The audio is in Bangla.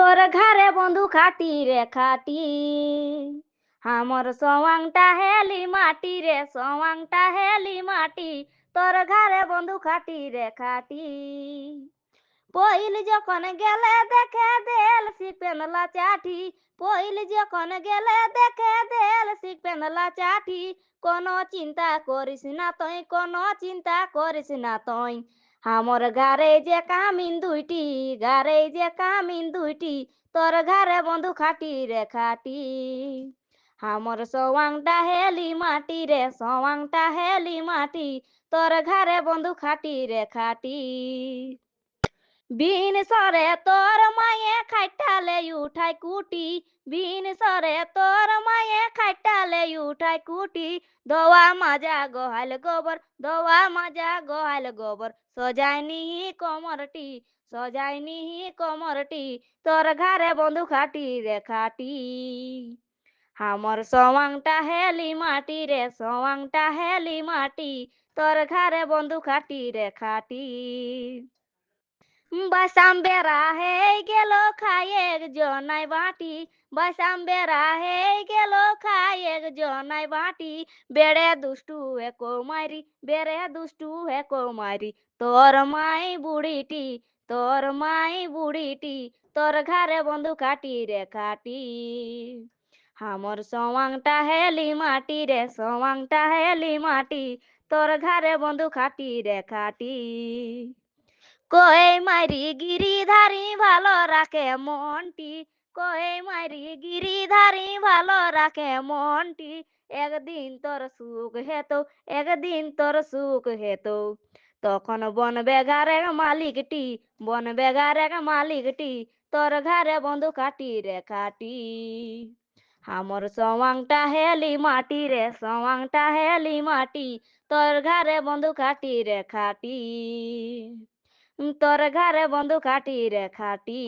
তোর ঘরে বন্ধু খাটি রে খাটি আমার সওয়াংটা হেলি মাটি রে সওয়াংটা হেলি মাটি তোর ঘরে বন্ধু খাটি রে খাটি পইল যখন গেলে দেখে দেল শিখপেনলা চাটি পইল যখন গেলে দেখে দেল শিখপেনলা চাটি কোনো চিন্তা করিস না তুই কোনো চিন্তা করিস না তুই আমার ঘরে যে কামিন দুইটি ঘরে যে কামিন দুইটি তোর ঘরে বন্ধু খাটি রে খাটি আমার সওয়াংটা হেলি মাটি রে সওয়াংটা হেলি মাটি তোর ঘরে বন্ধু খাটি রে খাটি বিন সরে তোর মায়ে খাইটালে উঠাই কুটি বিন সরে তোর মায়ে খাইটালে উঠাই কুটি দোয়া মাজা গোহাল গোবর দোয়া মাজা গোহাল গোবর সজাইনি কোমরটি সজাইনি কোমরটি তোর ঘরে বন্ধু খাটি রে খাটি আমার সওয়াংটা হেলি মাটি রে সওয়াংটা হেলি মাটি তোর ঘরে বন্ধু খাটি রে খাটি বাসাম বেড়া হে গেল খায়েক জনাই বাটি বাসাম বেড়া হে গেল খায়েক জনাই বাটি বেড়ে দুষ্টু হে কৌমারি বেড়ে দুষ্টু হে কৌমারি তোর মাই বুড়িটি তোর মাই বুড়িটি তোর ঘরে বন্ধু খাটি রে খাটি আমার সওয়াংটা হেলি মাটি রে সওয়াংটা হেলি মাটি তোর ঘরে বন্ধু খাটি রে খাটি কই মারি গিরিধারি ভালো রাখে মনটি কই মারি গিরিধারি ভালো রাখে মনটি একদিন তোর সুখ হেতো একদিন তোর সুখ হেতো তখন বন বেগারের মালিকটি বন বেগারের মালিকটি তোর ঘরে বন্ধু খাটি রে খাটি আমার সওয়াংটা হেলি মাটি রে সওয়াংটা হেলি মাটি তোর ঘরে বন্ধু খাটি রে খাটি তোর ঘরে বন্ধু খাটি রে খাটি